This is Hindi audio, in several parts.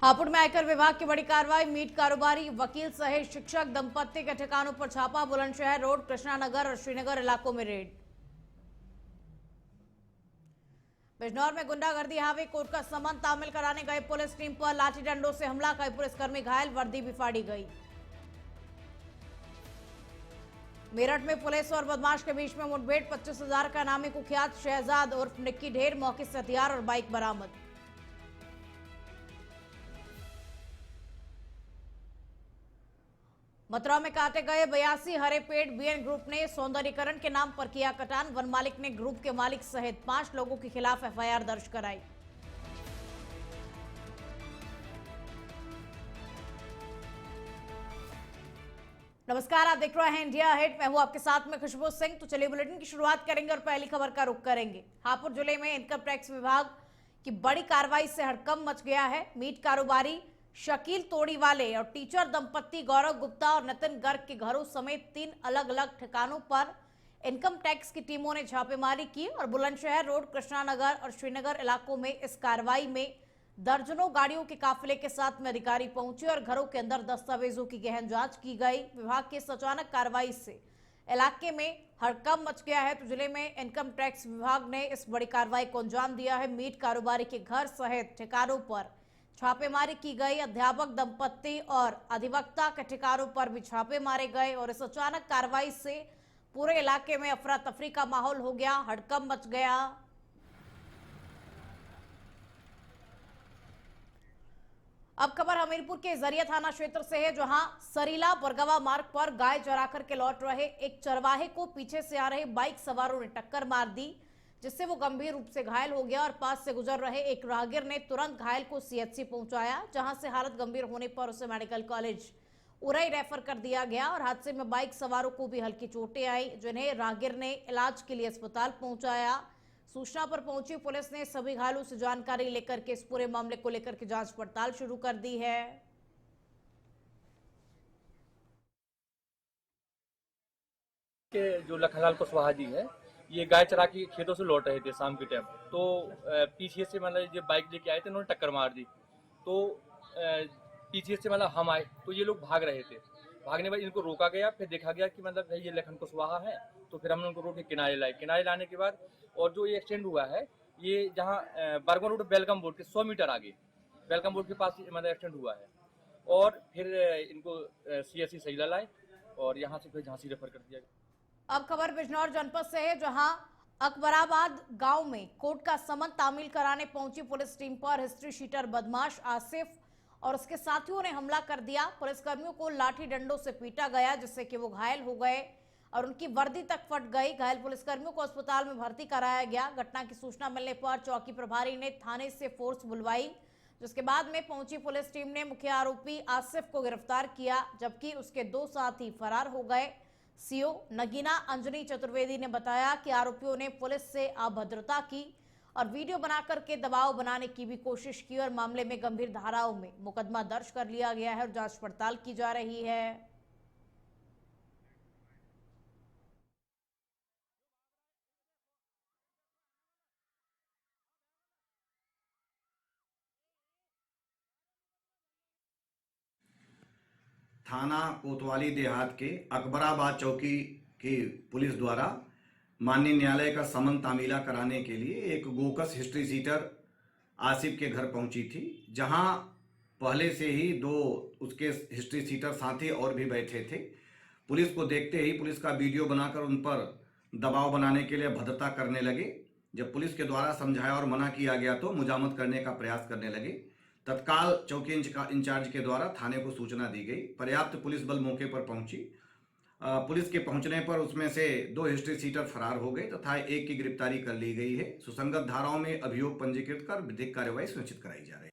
हापुड़ में आयकर विभाग की बड़ी कार्रवाई। मीट कारोबारी वकील सहित शिक्षक दंपत्ति के ठिकानों पर छापा। बुलंदशहर रोड, कृष्णा नगर और श्रीनगर इलाकों में रेड। बिजनौर में गुंडागर्दी हावी, कोर्ट का समन तामील कराने गए पुलिस टीम पर लाठी डंडों से हमला, कई पुलिसकर्मी घायल, वर्दी भी फाड़ी गई। मेरठ में पुलिस और बदमाश के बीच में मुठभेड़, 25,000 का इनामी कुख्यात शहजाद उर्फ निक्की ढेर, मौके से हथियार और बाइक बरामद। मथुरा में काटे गए 82 हरे पेड़, बीएन ग्रुप ने सौंदर्यीकरण के नाम पर किया कटान। वन मालिक ने ग्रुप के मालिक सहित 5 लोगों के खिलाफ एफआईआर दर्ज कराई। नमस्कार, आप देख रहे हैं इंडिया अहेड। मैं हूं आपके साथ में खुशबू सिंह। तो चलिए बुलेटिन की शुरुआत करेंगे और पहली खबर का रुख करेंगे। हापुड़ जिले में इनकम टैक्स विभाग की बड़ी कार्रवाई से हड़कंप मच गया है। मीट कारोबारी शकील तोड़ीवाले और टीचर दंपत्ति गौरव गुप्ता और नितिन गर्ग के घरों समेत 3 अलग अलग ठिकानों पर इनकम टैक्स की टीमों ने छापेमारी की और बुलंदशहर रोड, कृष्णा नगर और श्रीनगर इलाकों में इस कार्रवाई में दर्जनों गाड़ियों के काफिले के साथ में अधिकारी पहुंचे और घरों के अंदर दस्तावेजों की गहन जांच की गई। विभाग की इस अचानक कार्रवाई से इलाके में हड़कंप मच गया है। तो जिले में इनकम टैक्स विभाग ने इस बड़ी कार्रवाई को अंजाम दिया है। मीट कारोबारी के घर सहित ठिकानों पर छापेमारी की गई। अध्यापक दंपत्ति और अधिवक्ता के ठिकानों पर भी छापे मारे गए और इस अचानक कार्रवाई से पूरे इलाके में अफरा तफरी का माहौल हो गया, हड़कंप मच गया। अब खबर हमीरपुर के जरिया थाना क्षेत्र से है, जहां सरीला बरगवा मार्ग पर गाय चरा करके लौट रहे एक चरवाहे को पीछे से आ रहे बाइक सवारों ने टक्कर मार दी, जिससे वो गंभीर रूप से घायल हो गया और पास से गुजर रहे एक राहगीर ने तुरंत घायल को सीएचसी पहुंचाया, जहां से हालत गंभीर होने पर उसे मेडिकल कॉलेज उरई रेफर कर दिया गया। और हादसे में बाइक सवारों को भी हल्की चोटें आई, जिन्हें राहगीर ने इलाज के लिए अस्पताल पहुंचाया। सूचना पर पहुंची पुलिस ने सभी घायलों से जानकारी लेकर के इस पूरे मामले को लेकर के जांच पड़ताल शुरू कर दी है। के जो लखनलाल कुशवाहा जी है, ये गाय चरा के खेतों से लौट रहे थे शाम के टाइम। तो पीछे से मतलब ये बाइक लेके आए थे, उन्होंने टक्कर मार दी। तो पीछे से मतलब हम आए तो ये लोग भाग रहे थे। भागने बाद इनको रोका गया, फिर देखा गया कि मतलब ये लखन कुशवाहा है। तो फिर हमने उनको रोक के किनारे लाए। किनारे लाने के बाद और जो ये एक्सीडेंट हुआ है, ये जहाँ बरगवा रोड बेलगाम बोर्ड के 100 मीटर आगे बेलगाम बोर्ड के पास मतलब एक्सीडेंट हुआ है। और फिर इनको सीएससी सहीला लाए और यहाँ से फिर झांसी रेफर कर दिया गया। अब खबर बिजनौर जनपद से है, जहां अकबराबाद गांव में कोर्ट का समन तामील कराने पहुंची पुलिस टीम पर हिस्ट्री शीटर बदमाश आसिफ और उसके साथियों ने हमला कर दिया। पुलिसकर्मियों को लाठी डंडों से पीटा गया, जिससे कि वो घायल हो गए और उनकी वर्दी तक फट गई। घायल पुलिसकर्मियों को अस्पताल में भर्ती कराया गया। घटना की सूचना मिलने पर चौकी प्रभारी ने थाने से फोर्स बुलवाई, जिसके बाद में पहुंची पुलिस टीम ने मुख्य आरोपी आसिफ को गिरफ्तार किया, जबकि उसके 2 साथी फरार हो गए। सीओ नगीना अंजनी चतुर्वेदी ने बताया कि आरोपियों ने पुलिस से अभद्रता की और वीडियो बनाकर के दबाव बनाने की भी कोशिश की और मामले में गंभीर धाराओं में मुकदमा दर्ज कर लिया गया है और जांच पड़ताल की जा रही है। थाना कोतवाली देहात के अकबराबाद चौकी की पुलिस द्वारा माननीय न्यायालय का समन तामीला कराने के लिए एक गोकस हिस्ट्री सीटर आसिफ के घर पहुंची थी, जहां पहले से ही 2 उसके हिस्ट्री सीटर साथी और भी बैठे थे। पुलिस को देखते ही पुलिस का वीडियो बनाकर उन पर दबाव बनाने के लिए भद्रता करने लगे। जब पुलिस के द्वारा समझाया और मना किया गया तो मुजामत करने का प्रयास करने लगे। तत्काल चौकी इंचार्ज के द्वारा थाने को सूचना दी गई। पर्याप्त पुलिस बल मौके पर पहुंची। पुलिस के पहुंचने पर उसमें से 2 हिस्ट्री सीटर फरार हो गए तथा एक की गिरफ्तारी कर ली गई है। सुसंगत धाराओं में अभियोग पंजीकृत कर विधिक कार्यवाही सुनिश्चित कराई जा रही है।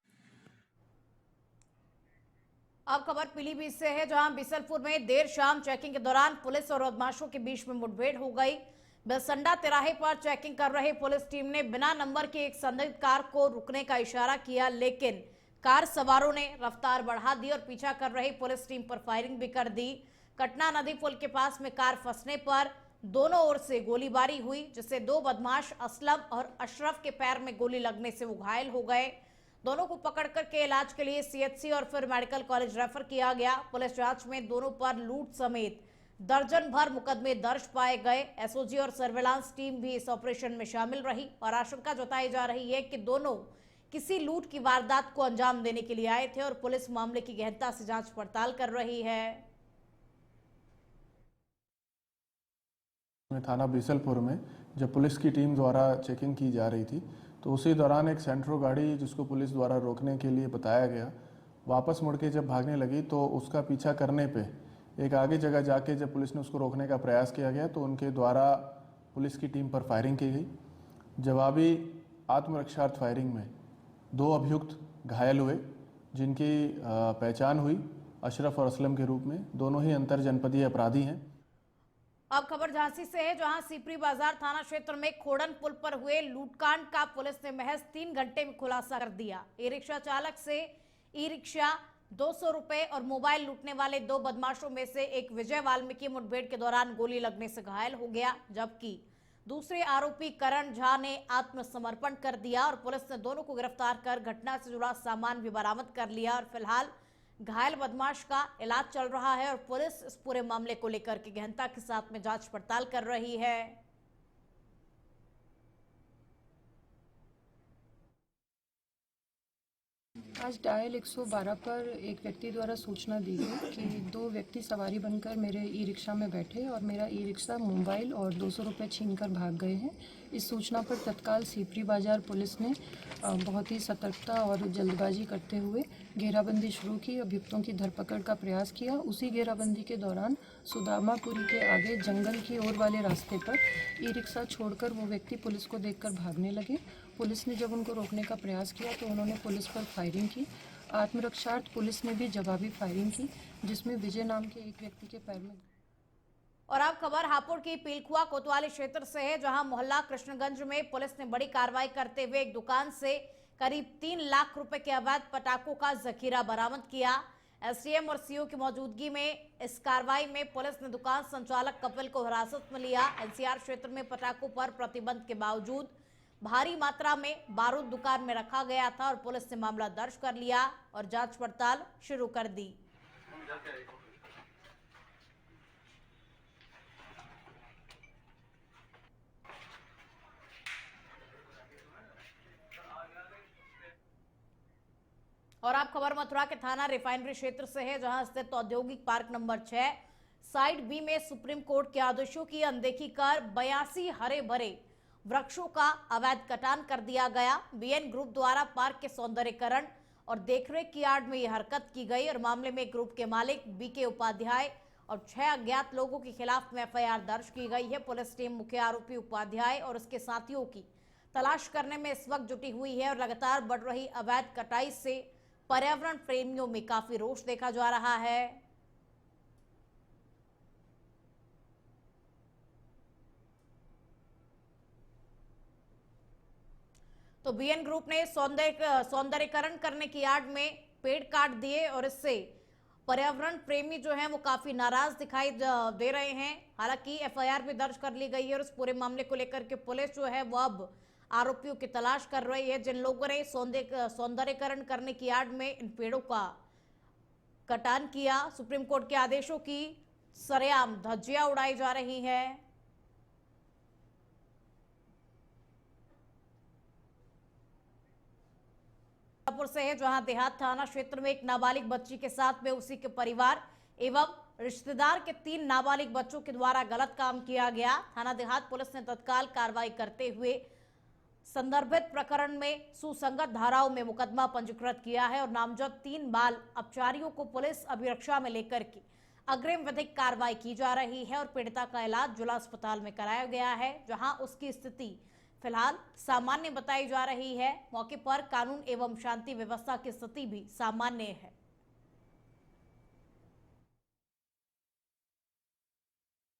अब खबर पीलीभीत से है, जहां बिसलपुर में देर शाम चेकिंग के दौरान पुलिस और बदमाशों के बीच में मुठभेड़ हो गई। बेलसंडा तिराहे पर चेकिंग कर रहे पुलिस टीम ने बिना नंबर की एक संदिग्ध कार को रुकने का इशारा किया, लेकिन कार सवारों ने रफ्तार बढ़ा दी और पीछा कर रही पुलिस टीम पर फायरिंग भी कर दी। कटना नदी पुल के पास में कार फंसने पर दोनों ओर से गोलीबारी हुई, जिससे 2 बदमाश असलम और अशरफ के पैर में गोली लगने से वो घायल हो गए। दोनों को पकड़ करके इलाज के लिए सीएचसी और फिर मेडिकल कॉलेज रेफर किया गया। पुलिस जांच में दोनों पर लूट समेत दर्जन भर मुकदमे दर्ज पाए गए। एसओजी और सर्विलांस टीम भी इस ऑपरेशन में शामिल रही और आशंका जताई जा रही है कि दोनों किसी लूट की वारदात को अंजाम देने के लिए आए थे और पुलिस मामले की गहनता से जांच पड़ताल कर रही है। थाना बीसलपुर में जब पुलिस की टीम द्वारा चेकिंग की जा रही थी तो उसी दौरान एक सेंट्रो गाड़ी जिसको पुलिस द्वारा रोकने के लिए बताया गया, वापस मुड़ के जब भागने लगी तो उसका पीछा करने पे एक आगे जगह जाके जब पुलिस ने उसको रोकने का प्रयास किया गया तो उनके द्वारा पुलिस की टीम पर फायरिंग की गई। जवाबी आत्मरक्षार्थ फायरिंग में 2 अभियुक्त घायल हुए, जिनकी पहचान हुई अशरफ और असलम के रूप में। दोनों ही अंतर जनपदीय अपराधी हैं। अब खबर झांसी से है, जहां सीपरी बाजार थाना क्षेत्र में खोड़न पुल पर हुए लूटकांड का पुलिस ने महज 3 घंटे में खुलासा कर दिया। ई रिक्शा चालक से ई रिक्शा 200 रुपए और मोबाइल लूटने वाले 2 बदमाशों में से एक विजय वाल्मीकि मुठभेड़ के दौरान गोली लगने से घायल हो गया, जबकि दूसरे आरोपी करण झा ने आत्मसमर्पण कर दिया और पुलिस ने दोनों को गिरफ्तार कर घटना से जुड़ा सामान भी बरामद कर लिया और फिलहाल घायल बदमाश का इलाज चल रहा है और पुलिस इस पूरे मामले को लेकर के गहनता के साथ में जांच पड़ताल कर रही है। आज डायल 112 पर एक व्यक्ति द्वारा सूचना दी गई कि 2 व्यक्ति सवारी बनकर मेरे ई रिक्शा में बैठे और मेरा ई रिक्शा मोबाइल और 200 रुपये छीनकर भाग गए हैं। इस सूचना पर तत्काल सीपरी बाजार पुलिस ने बहुत ही सतर्कता और जल्दबाजी करते हुए घेराबंदी शुरू की, अभियुक्तों की धरपकड़ का प्रयास किया। उसी घेराबंदी के दौरान सुदामापुरी के आगे जंगल की ओर वाले रास्ते पर ई रिक्शा छोड़कर वो व्यक्ति पुलिस को देखकर भागने लगे। पुलिस ने जब उनको रोकने का प्रयास किया तो उन्होंने पुलिस पर फायरिंग की। आत्मरक्षार्थ पुलिस ने भी जवाबी फायरिंग की, जिसमें विजय नाम के एक व्यक्ति के पैर में। और अब खबर हापुड़ की पीलखुआ कोतवाली क्षेत्र से है, जहां मोहल्ला कृष्णगंज में पुलिस ने बड़ी कार्रवाई करते हुए एक दुकान से करीब 3 लाख रुपए के अवैध पटाखों का जखीरा बरामद किया। एसडीएम और सीओ की मौजूदगी में इस कार्रवाई में पुलिस ने दुकान संचालक कपिल को हिरासत में लिया। एनसीआर क्षेत्र में पटाखों पर प्रतिबंध के बावजूद भारी मात्रा में बारूद दुकान में रखा गया था और पुलिस ने मामला दर्ज कर लिया और जांच पड़ताल शुरू कर दी। और आप खबर मथुरा के थाना रिफाइनरी क्षेत्र से है, जहां स्थित औद्योगिक पार्क नंबर 6 साइड बी में सुप्रीम कोर्ट के आदेशों की अनदेखी कर 82 हरे भरे वृक्षों का अवैध कटान कर दिया गया। बीएन ग्रुप द्वारा पार्क के सौंदर्यीकरण और देखरेख की आड़ में यह हरकत की गई और मामले में ग्रुप के मालिक बीके उपाध्याय और 6 अज्ञात लोगों के खिलाफ में एफआईआर दर्ज की गई है। पुलिस टीम मुख्य आरोपी उपाध्याय और उसके साथियों की तलाश करने में इस वक्त जुटी हुई है और लगातार बढ़ रही अवैध कटाई से पर्यावरण प्रेमियों में काफी रोष देखा जा रहा है। तो बीएन ग्रुप ने सौंदर्यीकरण करने की आड़ में पेड़ काट दिए और इससे पर्यावरण प्रेमी जो हैं वो काफी नाराज दिखाई दे रहे हैं। हालांकि एफआईआर भी दर्ज कर ली गई है और इस पूरे मामले को लेकर के पुलिस जो है वो अब आरोपियों की तलाश कर रही है। जिन लोगों ने सौंदर्यीकरण करने की आड़ में इन पेड़ों का कटान किया, सुप्रीम कोर्ट के आदेशों की सरेआम धज्जियां उड़ाई जा रही है। से है, जहां देहात थाना क्षेत्र में एक नाबालिग बच्ची के साथ में उसी के परिवार एवं रिश्तेदार के 3 नाबालिग बच्चों के द्वारा गलत काम किया गया। थाना देहात पुलिस ने तत्काल कार्रवाई करते हुए संदर्भित प्रकरण में सुसंगत धाराओं में मुकदमा पंजीकृत किया है और नामजद 3 बाल अपचारियों को पुलिस अभिरक्षा में लेकर के अग्रिम विधिक कार्रवाई की जा रही है और पीड़िता का इलाज जिला अस्पताल में कराया गया है, जहां उसकी स्थिति फिलहाल सामान्य बताई जा रही है। मौके पर कानून एवं शांति व्यवस्था की स्थिति भी सामान्य है।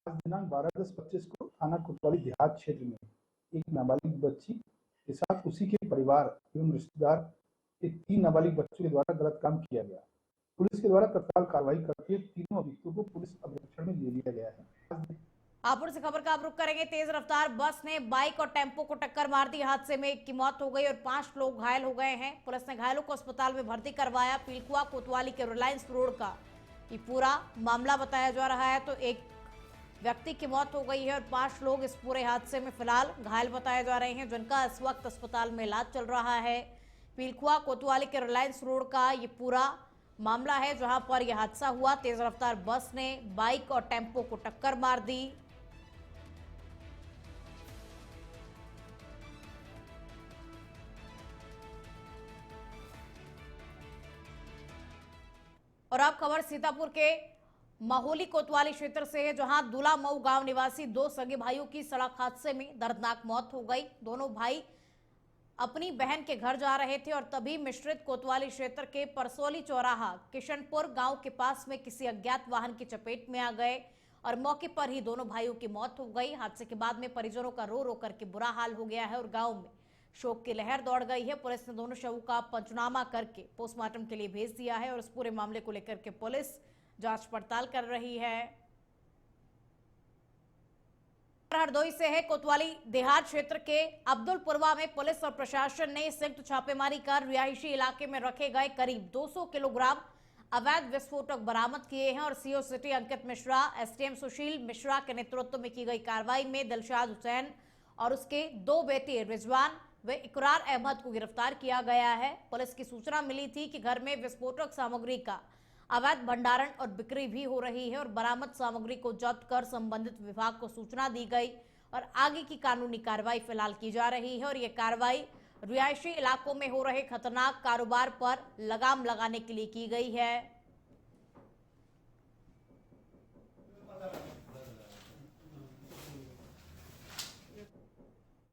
आज दिनांक 12/10/25 को थाना कोतवाली देहात क्षेत्र में एक नाबालिग बच्ची के साथ उसी के परिवार एवं रिश्तेदार के 3 नाबालिग बच्चों के द्वारा गलत काम किया गया। पुलिस के द्वारा तत्काल कार्रवाई करके तीनों अभियुक्तों को पुलिस अभिरक्षण में ले लिया गया है। हापुड़ से खबर का आप रुख करेंगे। तेज रफ्तार बस ने बाइक और टेम्पो को टक्कर मार दी। हादसे में एक की मौत हो गई और 5 लोग घायल हो गए हैं। पुलिस ने घायलों को अस्पताल में भर्ती करवाया। पीलकुआ कोतवाली के रिलायंस रोड का ये पूरा मामला बताया जा रहा है। तो एक व्यक्ति की मौत हो गई है और 5 लोग इस पूरे हादसे में फिलहाल घायल बताए जा रहे हैं, जिनका इस वक्त अस्पताल में इलाज चल रहा है। पीलकुआ कोतवाली के रिलायंस रोड का ये पूरा मामला है, जहां पर यह हादसा हुआ। तेज रफ्तार बस ने बाइक और टेम्पो को टक्कर मार दी। और अब खबर सीतापुर के माहौली कोतवाली क्षेत्र से है, जहां दूला मऊ गांव निवासी 2 सगे भाइयों की सड़क हादसे में दर्दनाक मौत हो गई। दोनों भाई अपनी बहन के घर जा रहे थे और तभी मिश्रित कोतवाली क्षेत्र के परसौली चौराहा किशनपुर गांव के पास में किसी अज्ञात वाहन की चपेट में आ गए और मौके पर ही दोनों भाइयों की मौत हो गई। हादसे के बाद में परिजनों का रो रो करके बुरा हाल हो गया है और गांव में शोक की लहर दौड़ गई है। पुलिस ने दोनों शवों का पंचनामा करके पोस्टमार्टम के लिए भेज दिया है और इस पूरे मामले को लेकर के पुलिस जांच पड़ताल कर रही है। हरदोई से है। कोतवाली देहात क्षेत्र के अब्दुलपुरवा में पुलिस और प्रशासन ने संयुक्त छापेमारी कर रिहायशी इलाके में रखे गए करीब 200 किलोग्राम अवैध विस्फोटक बरामद किए हैं और सीओ सिटी अंकित मिश्रा, एसडीएम सुशील मिश्रा के नेतृत्व में की गई कार्रवाई में दिलशाद हुसैन और उसके 2 बेटे रिजवान व इकरार अहमद को गिरफ्तार किया गया है। पुलिस की सूचना मिली थी कि घर में विस्फोटक सामग्री का अवैध भंडारण और बिक्री भी हो रही है और बरामद सामग्री को जब्त कर संबंधित विभाग को सूचना दी गई और आगे की कानूनी कार्रवाई फिलहाल की जा रही है। और ये कार्रवाई रिहायशी इलाकों में हो रहे खतरनाक कारोबार पर लगाम लगाने के लिए की गई है।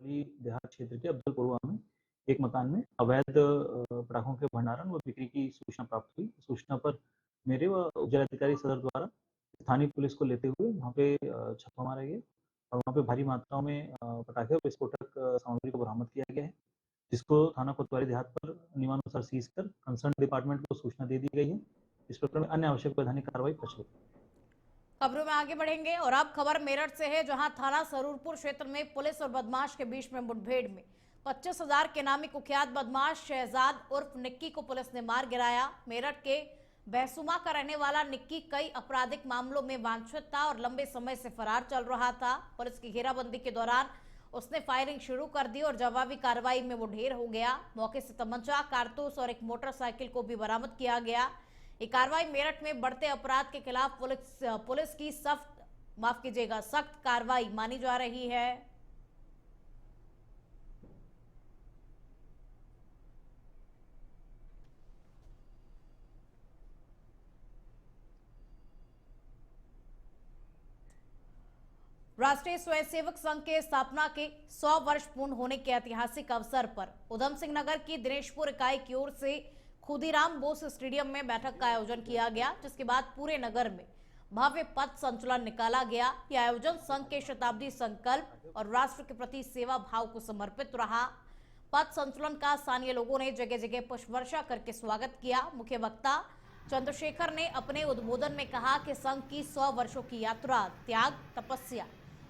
देहात क्षेत्र के अब्दुलपुरवा में एक मकान में अवैध पटाखों के भंडारण व बिक्री की सूचना प्राप्त हुई। सूचना पर मेरे व जिलाधिकारी सदर द्वारा स्थानीय पुलिस को लेते हुए वहाँ पे छापा मारा गया और वहाँ पे भारी मात्राओं में पटाखे और विस्फोटक सामग्री को बरामद किया गया है, जिसको थाना कोतवाली देहात पर नियमानुसार सीज कर कंसर्न डिपार्टमेंट को सूचना दे दी गई है। इस प्रकरण में अन्य आवश्यक वैधानिक कार्रवाई प्रचलित है। खबरों में आगे बढ़ेंगे और अब खबर मेरठ से है, जहां थाना सरूरपुर क्षेत्र में पुलिस और बदमाश के बीच में मुठभेड़ में 25,000 के नामी कुख्यात बदमाश शहजाद उर्फ निक्की को पुलिस ने मार गिराया। मेरठ के बहसुमा का रहने वाला निक्की कई आपराधिक मामलों में वांछित था और लंबे समय से फरार चल रहा था। पुलिस की घेराबंदी के दौरान उसने फायरिंग शुरू कर दी और जवाबी कार्रवाई में वो ढेर हो गया। मौके से तमंचा, कारतूस और एक मोटरसाइकिल को भी बरामद किया गया। ये कार्रवाई मेरठ में बढ़ते अपराध के खिलाफ पुलिस की सख्त कार्रवाई मानी जा रही है। राष्ट्रीय स्वयंसेवक संघ के स्थापना के 100 वर्ष पूर्ण होने के ऐतिहासिक अवसर पर उधम सिंह नगर की दिनेशपुर इकाई की ओर से खुदीराम बोस स्टेडियम में बैठक का आयोजन किया गया, जिसके बाद पूरे नगर में भव्य पथ संचलन निकाला गया। यह आयोजन संघ के शताब्दी संकल्प और राष्ट्र के प्रति सेवा भाव को समर्पित रहा। पथ संचलन का स्थानीय लोगों ने जगह जगह पुष्प वर्षा करके स्वागत किया। मुख्य वक्ता चंद्रशेखर ने अपने उद्बोधन में कहा कि संघ की 100 वर्षों की यात्रा त्याग, तपस्या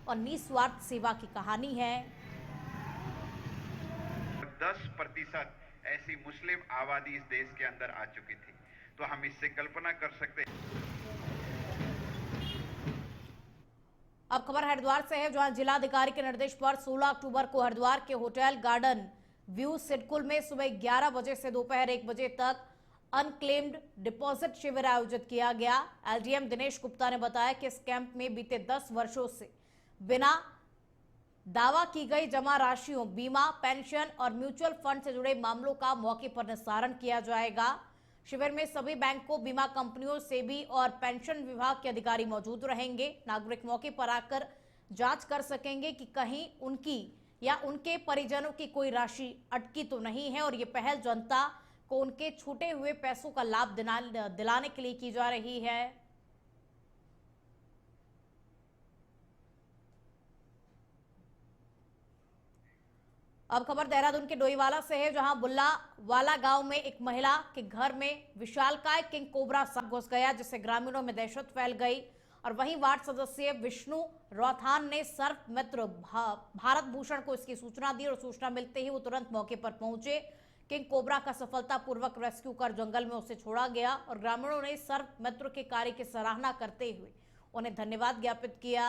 और निस्वार्थ सेवा की कहानी है। 10% ऐसी मुस्लिम आबादी इस देश के अंदर आ चुकी थी, तो हम इससे कल्पना कर सकते हैं। अब खबर हरिद्वार से है, जहां जिलाधिकारी के निर्देश पर 16 अक्टूबर को हरिद्वार के होटल गार्डन व्यू सिडकुल में सुबह 11 बजे से दोपहर 1 बजे तक अनक्लेम्ड डिपॉजिट शिविर आयोजित किया गया। एलडीएम दिनेश गुप्ता ने बताया कि इस कैंप में बीते 10 वर्षों से बिना दावा की गई जमा राशियों, बीमा, पेंशन और म्यूचुअल फंड से जुड़े मामलों का मौके पर निस्तारण किया जाएगा। शिविर में सभी बैंकों, बीमा कंपनियों, सेबी और पेंशन विभाग के अधिकारी मौजूद रहेंगे। नागरिक मौके पर आकर जांच कर सकेंगे कि कहीं उनकी या उनके परिजनों की कोई राशि अटकी तो नहीं है और ये पहल जनता को उनके छूटे हुए पैसों का लाभ दिलाने के लिए की जा रही है। अब खबर देहरादून के डोईवाला से है, जहां बुल्लावाला गांव में एक महिला के घर में विशालकाय किंग कोबरा सांप घुस गया, जिससे ग्रामीणों में दहशत फैल गई। और वहीं वार्ड सदस्य विष्णु रौथान ने सर्प मित्र भारत भूषण को इसकी सूचना दी और सूचना मिलते ही वो तुरंत मौके पर पहुंचे। किंग कोबरा का सफलतापूर्वक रेस्क्यू कर जंगल में उसे छोड़ा गया और ग्रामीणों ने सर्प मित्र के कार्य की सराहना करते हुए उन्हें धन्यवाद ज्ञापित किया।